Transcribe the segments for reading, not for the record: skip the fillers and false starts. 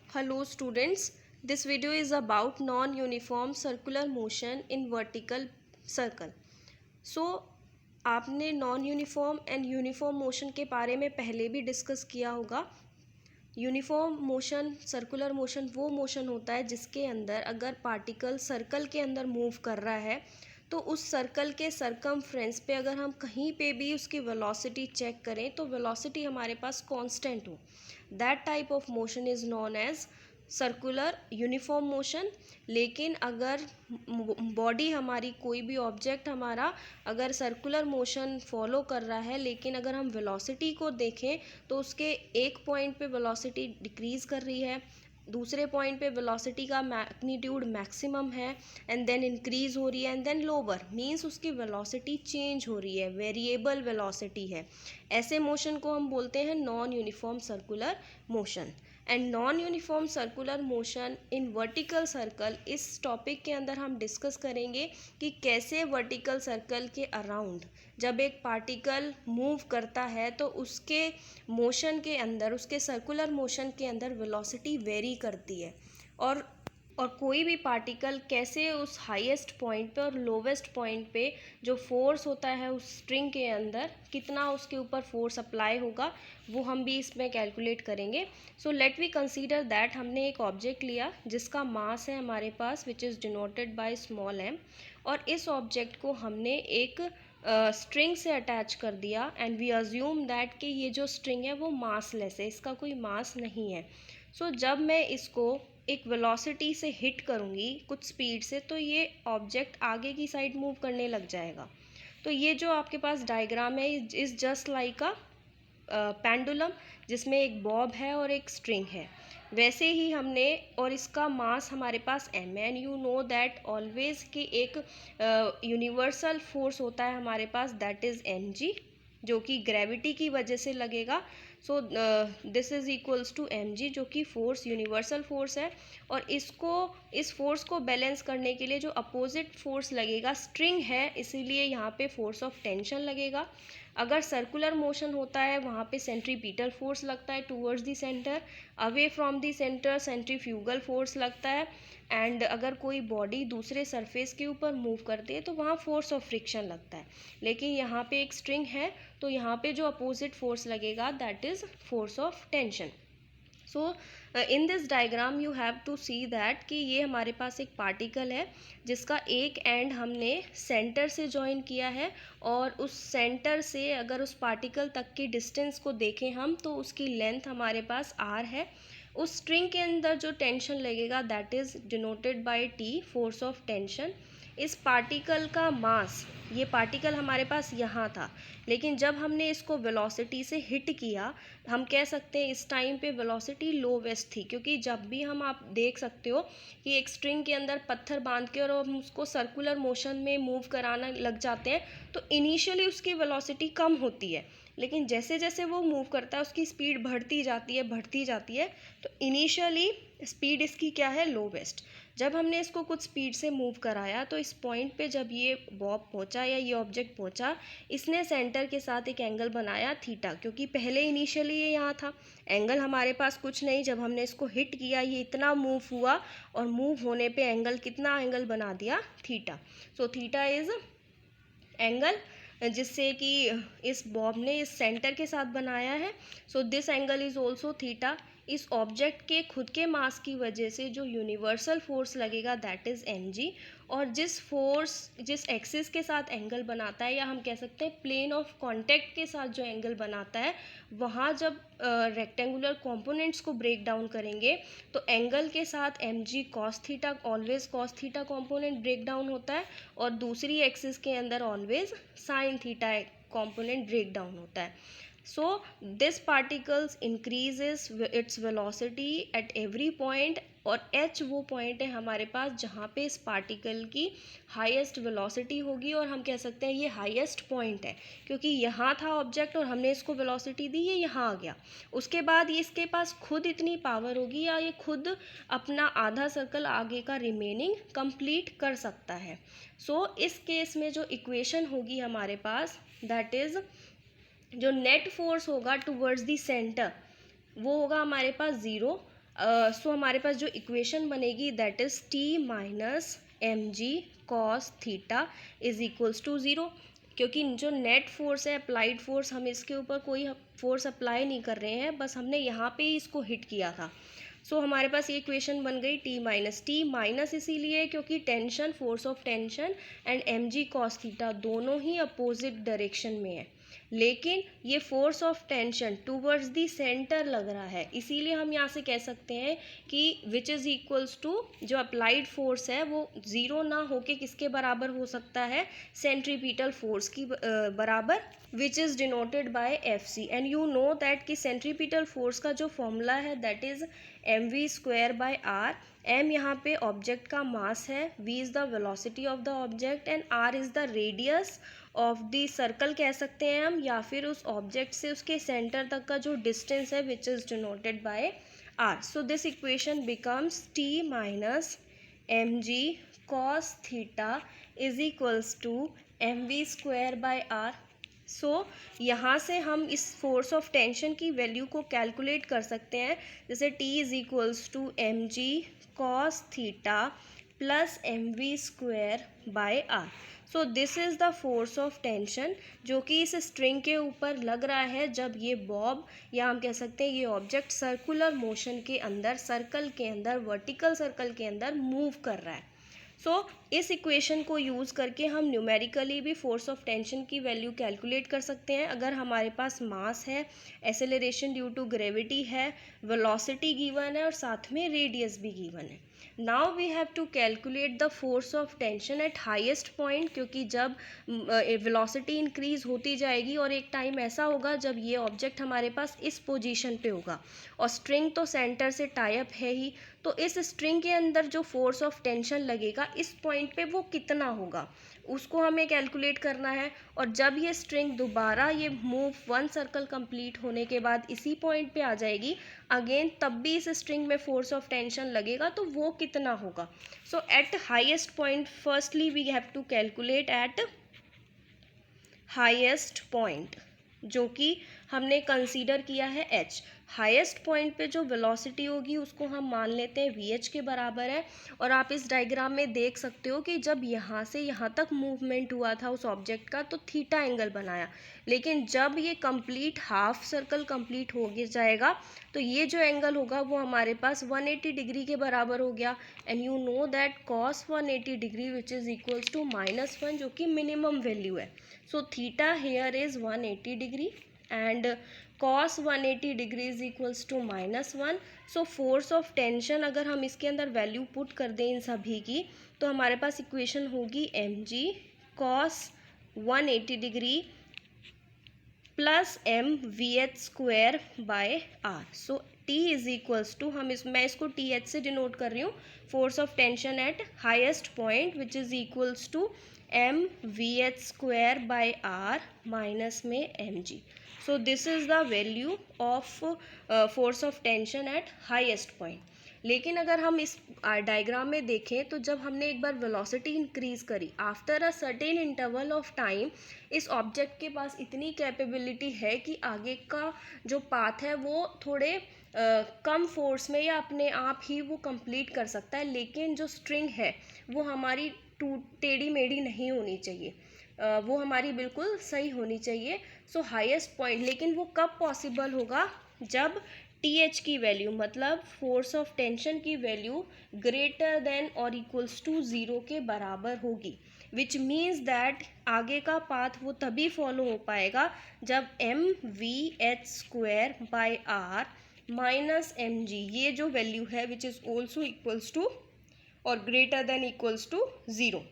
Hello students, this video is about non-uniform circular motion in vertical circle. So आपने non uniform and uniform motion के बारे में पहले भी डिस्कस किया होगा। यूनिफॉर्म मोशन सर्कुलर मोशन वो मोशन होता है जिसके अंदर अगर पार्टिकल सर्कल के अंदर मूव कर रहा है तो उस सर्कल के सरकमफ्रेंस पे अगर हम कहीं पे भी उसकी वेलोसिटी चेक करें तो वेलोसिटी हमारे पास कांस्टेंट हो, that type of motion is known as circular uniform motion. लेकिन अगर बॉडी हमारी कोई भी ऑब्जेक्ट हमारा अगर सर्कुलर मोशन फॉलो कर रहा है लेकिन अगर हम वेलोसिटी को देखें तो उसके एक पॉइंट पे वेलोसिटी डिक्रीज़ कर रही है, दूसरे पॉइंट पे वेलोसिटी का मैग्नीट्यूड मैक्सिमम है एंड देन इंक्रीज़ हो रही है एंड देन लोअर, मींस उसकी वेलोसिटी चेंज हो रही है, वेरिएबल वेलोसिटी है। ऐसे मोशन को हम बोलते हैं non uniform circular motion. And non uniform circular motion in vertical circle, इस टॉपिक के अंदर हम डिस्कस करेंगे कि कैसे वर्टिकल सर्कल के अराउंड जब एक पार्टिकल मूव करता है तो उसके मोशन के अंदर, उसके सर्कुलर मोशन के अंदर वेलोसिटी वेरी करती है और कोई भी पार्टिकल कैसे उस हाईएस्ट पॉइंट पे और लोवेस्ट पॉइंट पे जो फोर्स होता है उस स्ट्रिंग के अंदर कितना उसके ऊपर फोर्स अप्लाई होगा वो हम भी इसमें कैलकुलेट करेंगे। So let we consider that हमने एक ऑब्जेक्ट लिया जिसका मास है हमारे पास which is denoted by small m, और इस ऑब्जेक्ट को हमने एक स्ट्रिंग से अटैच कर दिया एंड वी अज्यूम दैट कि ये जो स्ट्रिंग है वो मासलेस है, इसका कोई मास नहीं है। सो जब मैं इसको एक वेलोसिटी से हिट करूँगी कुछ स्पीड से तो ये ऑब्जेक्ट आगे की साइड मूव करने लग जाएगा। तो ये जो आपके पास डायग्राम है is just like a pendulum जिसमें एक बॉब है और एक स्ट्रिंग है, वैसे ही हमने, और इसका मास हमारे पास m and you know that always कि एक यूनिवर्सल फोर्स होता है हमारे पास दैट इज़ mg जो कि ग्रेविटी की वजह से लगेगा। So this is equals to mg जो कि फोर्स यूनिवर्सल फोर्स है, और इस फोर्स को बैलेंस करने के लिए जो अपोजिट फोर्स लगेगा स्ट्रिंग है, इसीलिए यहाँ पे फोर्स ऑफ टेंशन लगेगा। अगर सर्कुलर मोशन होता है वहाँ पे सेंट्रीपिटल फोर्स लगता है towards the centre, away from the centre centrifugal force लगता है, एंड अगर कोई बॉडी दूसरे सरफेस के ऊपर मूव करती है तो वहाँ फोर्स ऑफ फ्रिक्शन लगता है। लेकिन यहाँ पे एक स्ट्रिंग है तो यहाँ पे जो अपोजिट फोर्स लगेगा that is force of tension. So in this diagram you have to see that कि ये हमारे पास एक पार्टिकल है जिसका एक एंड हमने सेंटर से जॉइन किया है, और उस सेंटर से अगर उस पार्टिकल तक की डिस्टेंस को देखें हम तो उसकी लेंथ हमारे पास r है। उस स्ट्रिंग के अंदर जो टेंशन लगेगा that is denoted bye t, force of tension. इस पार्टिकल का मास, ये पार्टिकल हमारे पास यहाँ था लेकिन जब हमने इसको वेलोसिटी से हिट किया, हम कह सकते हैं इस टाइम पे वेलोसिटी लोवेस्ट थी, क्योंकि जब भी हम, आप देख सकते हो कि एक स्ट्रिंग के अंदर पत्थर बांध के और हम उसको सर्कुलर मोशन में मूव कराना लग जाते हैं तो इनिशियली उसकी वेलोसिटी कम होती है, लेकिन जैसे जैसे वो मूव करता है उसकी स्पीड बढ़ती जाती है। तो इनिशियली स्पीड इसकी क्या है, लोवेस्ट। जब हमने इसको कुछ स्पीड से मूव कराया तो इस पॉइंट पे जब ये बॉब पहुंचा या ये ऑब्जेक्ट पहुंचा, इसने सेंटर के साथ एक एंगल बनाया थीटा, क्योंकि पहले इनिशियली ये यहाँ था, एंगल हमारे पास कुछ नहीं, जब हमने इसको हिट किया ये इतना मूव हुआ और मूव होने पे एंगल, कितना एंगल बना दिया, theta. So theta is angle जिससे कि इस बॉब ने इस सेंटर के साथ बनाया है। So this angle is also theta. इस ऑब्जेक्ट के खुद के मास की वजह से जो यूनिवर्सल फोर्स लगेगा दैट इज़ mg, और जिस एक्सिस के साथ एंगल बनाता है, या हम कह सकते हैं प्लेन ऑफ कांटेक्ट के साथ जो एंगल बनाता है, वहाँ जब रेक्टेंगुलर कंपोनेंट्स को ब्रेक डाउन करेंगे तो एंगल के साथ mg cos theta, always cos theta component break down होता है, और दूसरी एक्सिस के अंदर always sin theta component break down होता है। So this particles increases its velocity at every point, और h वो पॉइंट है हमारे पास जहाँ पे इस पार्टिकल की हाईएस्ट वेलोसिटी होगी, और हम कह सकते हैं ये हाईएस्ट पॉइंट है क्योंकि यहाँ था ऑब्जेक्ट और हमने इसको वेलोसिटी दी, ये यहाँ आ गया। उसके बाद ये इसके पास खुद इतनी पावर होगी या ये खुद अपना आधा सर्कल आगे का रिमेनिंग कंप्लीट कर सकता है। सो इस केस में जो इक्वेशन होगी हमारे पास दैट इज़, जो नेट फोर्स होगा टुवर्ड्स दी सेंटर वो होगा हमारे पास ज़ीरो। सो हमारे पास जो इक्वेशन बनेगी that is T minus M G cos theta is equals to zero, क्योंकि जो नेट फोर्स है अप्लाइड फोर्स, हम इसके ऊपर कोई फोर्स अप्लाई नहीं कर रहे हैं, बस हमने यहाँ पे ही इसको हिट किया था। सो हमारे पास ये इक्वेशन बन गई टी माइनस इसीलिए क्योंकि tension, force of tension and M G cos theta दोनों ही अपोजिट डायरेक्शन में है, लेकिन ये force of tension towards the centre लग रहा है, इसीलिए हम यहाँ से कह सकते हैं कि विच इज़ इक्वल्स टू जो अप्लाइड फोर्स है वो ज़ीरो ना होके किसके बराबर हो सकता है, सेंट्रीपिटल फोर्स की बराबर, which is denoted by F C. And you know that कि सेंट्रीपिटल फोर्स का जो फॉर्मूला है that is M V square by R. M यहाँ पे ऑब्जेक्ट का मास है, V is the velocity of the object and R is the radius of the circle कह सकते हैं हम, या फिर उस ऑब्जेक्ट से उसके सेंटर तक का जो डिस्टेंस है which is denoted by R. So this equation becomes T minus M G cos theta is equals to M V square by R. So यहाँ से हम इस फोर्स ऑफ टेंशन की वैल्यू को कैलकुलेट कर सकते हैं, जैसे T is equals to M G cos theta plus M V square by R. So this is the force of tension जो कि इस स्ट्रिंग के ऊपर लग रहा है जब ये बॉब, या हम कह सकते हैं ये ऑब्जेक्ट सर्कुलर मोशन के अंदर, सर्कल के अंदर, वर्टिकल सर्कल के अंदर मूव कर रहा है। सो इस इक्वेशन को यूज़ करके हम न्यूमेरिकली भी फोर्स ऑफ टेंशन की वैल्यू कैलकुलेट कर सकते हैं। अगर हमारे पास मास है, एक्सेलरेशन ड्यू टू ग्रेविटी है, वेलोसिटी गिवन है और साथ में रेडियस भी गिवन है। Now we have to calculate the force of tension at highest point, क्योंकि जब वेलोसिटी इंक्रीज होती जाएगी और एक टाइम ऐसा होगा जब ये ऑब्जेक्ट हमारे पास इस पोजीशन पे होगा और स्ट्रिंग तो सेंटर से टाई अप है ही, तो इस स्ट्रिंग के अंदर जो फोर्स ऑफ टेंशन लगेगा इस पॉइंट पे वो कितना होगा उसको हमें कैलकुलेट करना है। और जब ये स्ट्रिंग दोबारा ये मूव वन सर्कल कंप्लीट होने के बाद इसी पॉइंट पे आ जाएगी अगेन, तब भी इस स्ट्रिंग में फोर्स ऑफ टेंशन लगेगा, तो वो कितना होगा। So at highest point firstly we have to calculate at highest point, जो कि हमने कंसीडर किया है h। हाईएस्ट पॉइंट पे जो वेलोसिटी होगी उसको हम मान लेते हैं vh के बराबर है। और आप इस डायग्राम में देख सकते हो कि जब यहाँ से यहाँ तक मूवमेंट हुआ था उस ऑब्जेक्ट का तो थीटा एंगल बनाया, लेकिन जब ये कंप्लीट हाफ सर्कल कंप्लीट हो जाएगा तो ये जो एंगल होगा वो हमारे पास 180 डिग्री के बराबर हो गया। And you know that cos 180 degree which is equals to -1, जो कि मिनिमम वैल्यू है। So theta here is 180 degree and cos 180 degree is equals to -1. So force of tension अगर हम इसके अंदर वैल्यू पुट कर दें इन सभी की तो हमारे पास इक्वेशन होगी mg cos 180 degree plus M V H square by R. So T is equals to, मैं इसको टी एच से डिनोट कर रही हूँ, force of tension at highest point which is equals to M V H square by R minus में M G. So this is the value of force of tension at highest point. लेकिन अगर हम इस diagram में देखें तो जब हमने एक बार वेलोसिटी इंक्रीज करी after a certain interval of time, इस ऑब्जेक्ट के पास इतनी कैपेबिलिटी है कि आगे का जो पाथ है वो थोड़े कम फोर्स में या अपने आप ही वो कंप्लीट कर सकता है, लेकिन जो स्ट्रिंग है वो हमारी टेढ़ी मेढ़ी नहीं होनी चाहिए, वो हमारी बिल्कुल सही होनी चाहिए। सो हाईएस्ट पॉइंट, लेकिन वो कब पॉसिबल होगा, जब टी एच की वैल्यू मतलब फोर्स ऑफ टेंशन की वैल्यू ग्रेटर देन और इक्वल्स टू ज़ीरो के बराबर होगी, विच मीन्स दैट आगे का पाथ वो तभी फॉलो हो पाएगा जब M V H square by R minus M G, ये जो वैल्यू है which is also equals to or greater than equals to zero.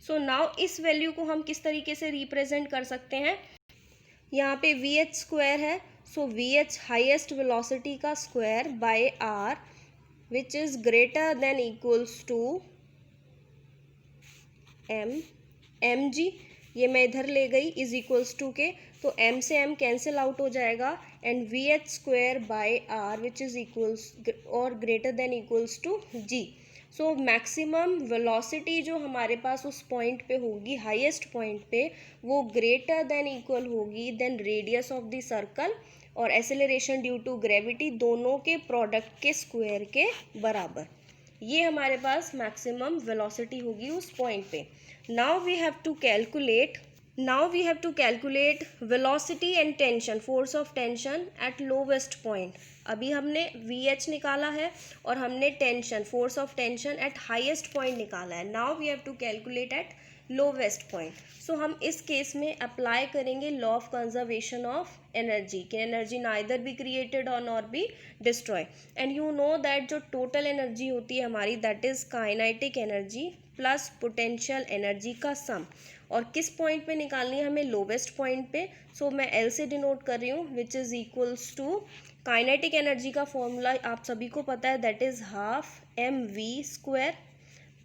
So now इस वैल्यू को हम किस तरीके से रिप्रेजेंट कर सकते हैं, यहाँ पे वी एच स्क्वायर है, so V H highest velocity का square by R which is greater than equals to M G, ये मैं इधर ले गई इज इक्वल्स टू के, तो एम से एम कैंसिल आउट हो जाएगा and V H square by R which is equals or greater than equals to G. So maximum velocity जो हमारे पास उस पॉइंट पे होगी हाईएस्ट पॉइंट पे वो ग्रेटर देन इक्वल होगी than radius of the circle और एसेलरेशन ड्यू टू ग्रेविटी, दोनों के प्रोडक्ट के स्क्वायर के बराबर। ये हमारे पास मैक्सिमम वेलोसिटी होगी उस पॉइंट पे। Now we have to calculate velocity and tension, force of tension at lowest point. अभी हमने VH निकाला है और हमने tension, force of tension at highest point निकाला है। Now we have to calculate at lowest point. So हम इस केस में अप्लाई करेंगे law of conservation of energy, कि energy neither be created or nor be destroy. And you know that जो total energy होती है हमारी, that is kinetic energy plus potential energy का सम। और किस पॉइंट पे निकालनी है हमें? लोवेस्ट पॉइंट पे। सो मैं L से डिनोट कर रही हूँ, which is equals to kinetic energy का फॉर्मूला आप सभी को पता है, that is half mv²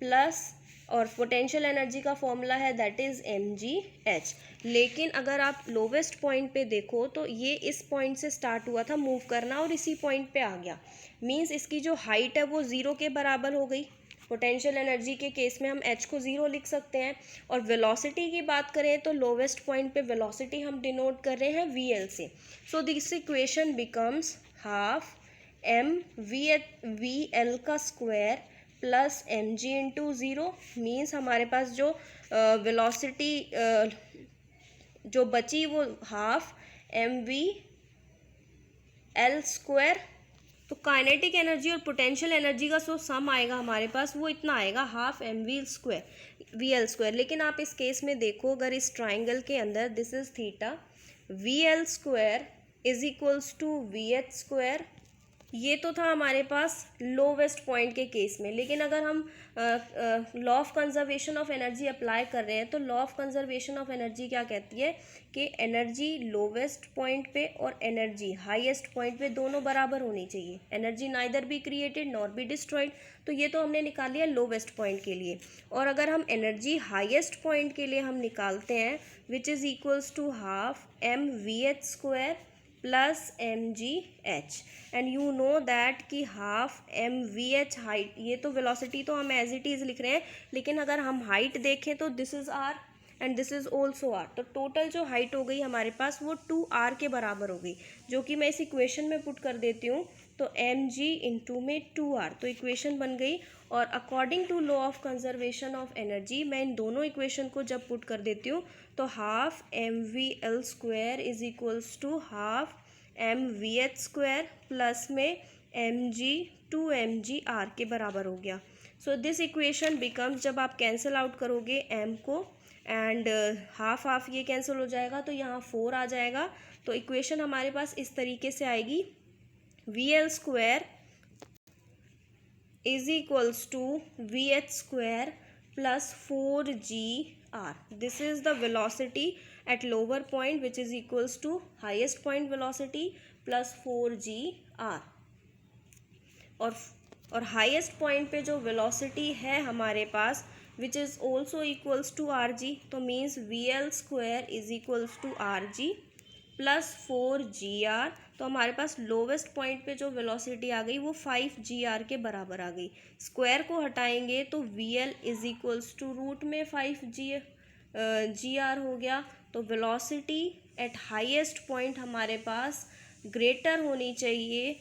plus, और पोटेंशियल एनर्जी का फॉर्मूला है दैट इज mgh। लेकिन अगर आप लोवेस्ट पॉइंट पे देखो तो ये इस पॉइंट से स्टार्ट हुआ था मूव करना और इसी पॉइंट पे आ गया, मीन्स इसकी जो हाइट है वो 0 के बराबर हो गई। पोटेंशियल एनर्जी के केस में हम h को 0 लिख सकते हैं। और वेलोसिटी की बात करें तो लोवेस्ट पॉइंट पे वेलोसिटी हम डिनोट कर रहे हैं VL से। सो this equation becomes half mvL का square plus mg into 0, means हमारे पास जो वेलोसिटी जो बची वो हाफ mvL²। तो काइनेटिक एनर्जी और पोटेंशियल एनर्जी का जो सम आएगा हमारे पास वो इतना आएगा हाफ mvL²। लेकिन आप इस केस में देखो, अगर इस ट्राइंगल के अंदर this is theta, VL² is equals to VH²। ये तो था हमारे पास लोवेस्ट पॉइंट के केस में। लेकिन अगर हम law of conservation of energy apply कर रहे हैं तो law of conservation of energy क्या कहती है कि एनर्जी लोवेस्ट पॉइंट पे और एनर्जी हाईएस्ट पॉइंट पे दोनों बराबर होनी चाहिए। Energy neither be created nor be destroyed. तो ये तो हमने निकाल लिया लोवेस्ट पॉइंट के लिए। और अगर हम एनर्जी हाईएस्ट पॉइंट के लिए हम निकालते हैं, which is equals to half mvH² plus mgh। And you know that कि हाफ mvh हाइट, ये तो वेलोसिटी तो हम एज इट इज़ लिख रहे हैं, लेकिन अगर हम हाइट देखें तो this is r and this is also r। तो टोटल जो हाइट हो गई हमारे पास वो 2r के बराबर हो गई, जो कि मैं इस इक्वेशन में पुट कर देती हूँ। तो mg इंटू में 2r, तो इक्वेशन बन गई। और according to law of conservation of energy मैं इन दोनों इक्वेशन को जब पुट कर देती हूँ तो half mvL² is equals to half mvH² plus में mg 2mgr के बराबर हो गया। सो दिस इक्वेशन बिकम्स, जब आप कैंसिल आउट करोगे m को एंड हाफ हाफ ये कैंसिल हो जाएगा तो यहाँ 4 आ जाएगा। तो इक्वेशन हमारे पास इस तरीके से आएगी, VL² is equals to VH² plus 4gr। This is the velocity at lower point which is equals to highest point velocity plus 4gr। और हाईएस्ट पॉइंट पे जो वेलोसिटी है हमारे पास which is also equals to rg, तो means VL² is equals to rg plus 4gr। तो हमारे पास लोवेस्ट पॉइंट पे जो वेलोसिटी आ गई वो 5gr के बराबर आ गई। स्क्वायर को हटाएंगे तो VL is equals to root में 5gr हो गया। तो वेलोसिटी एट हाईएस्ट पॉइंट हमारे पास ग्रेटर होनी चाहिए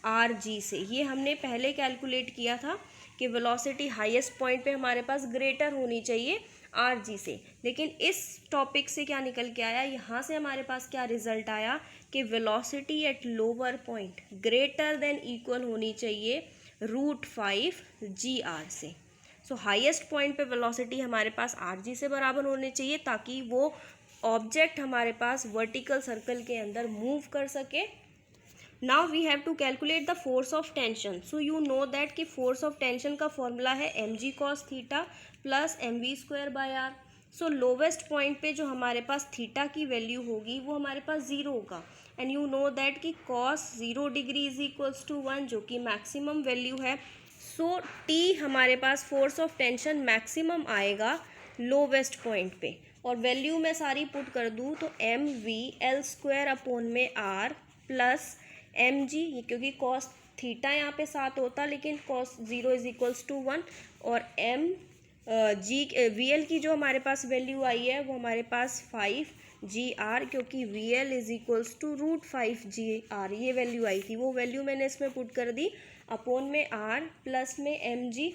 rg से। ये हमने पहले कैलकुलेट किया था कि वेलोसिटी हाईएस्ट पॉइंट पे हमारे पास ग्रेटर होनी चाहिए rg से। लेकिन इस टॉपिक से क्या निकल के आया, यहाँ से हमारे पास क्या रिजल्ट आया कि velocity at lower point greater than equal होनी चाहिए √5gr से। सो हाईएस्ट पॉइंट पे वेलोसिटी हमारे पास rg से बराबर होनी चाहिए ताकि वो ऑब्जेक्ट हमारे पास वर्टिकल सर्कल के अंदर मूव कर सके। Now we have to calculate the force of tension. So you know that कि फोर्स ऑफ टेंशन का फॉर्मूला है mg cos theta plus mv²/r। So lowest point पे जो हमारे पास थीटा की वैल्यू होगी वो हमारे पास 0 होगा। एंड यू नो दैट कि cos 0 degree is equals to 1, जो कि मैक्सिमम वैल्यू है। सो T हमारे पास फोर्स ऑफ टेंशन मैक्सिमम आएगा लोवेस्ट पॉइंट पे। और वैल्यू मैं सारी पुट कर दूँ तो mvL² अपॉन में r प्लस mg, क्योंकि cos थीटा यहाँ पे 7 होता लेकिन cos 0 इज इक्वल्स टू 1। और VL की जो हमारे पास वैल्यू आई है वो हमारे पास 5 जी आर, क्योंकि V L is equals to √5 GR, ये वैल्यू आई थी, वो वैल्यू मैंने इसमें पुट कर दी, अपॉन में आर प्लस में एम जी,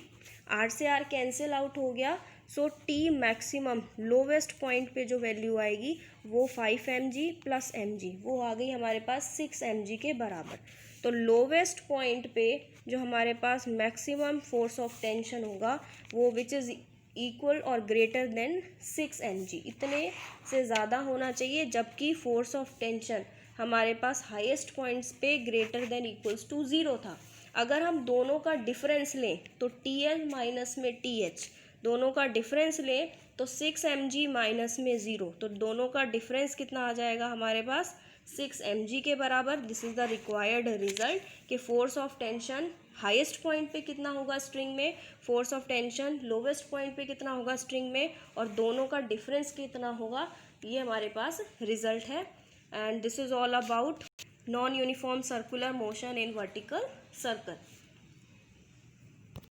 आर से आर कैंसिल आउट हो गया, so T maximum lowest point पे जो वैल्यू आएगी वो 5 mg प्लस mg, वो आ गई हमारे पास 6 mg के बराबर। तो लोवेस्ट पॉइंट पे जो हमारे पास मैक्सिमम फोर्स ऑफ टेंशन होगा वो विच इज़ इक्वल और ग्रेटर देन 6 mg, इतने से ज़्यादा होना चाहिए, जबकि फोर्स ऑफ टेंशन हमारे पास हाईएस्ट पॉइंट्स पे ग्रेटर देन इक्वल्स टू 0 था। अगर हम दोनों का डिफरेंस लें तो TL माइनस में TH, दोनों का डिफरेंस लें तो 6 mg माइनस में 0, तो दोनों का डिफरेंस कितना आ जाएगा हमारे पास 6 mg के बराबर। This is the required result कि force of tension highest point पे कितना होगा स्ट्रिंग में, force of tension lowest point पे कितना होगा स्ट्रिंग में, और दोनों का डिफरेंस कितना होगा, ये हमारे पास रिजल्ट है। And this is all about non uniform circular motion in vertical circle.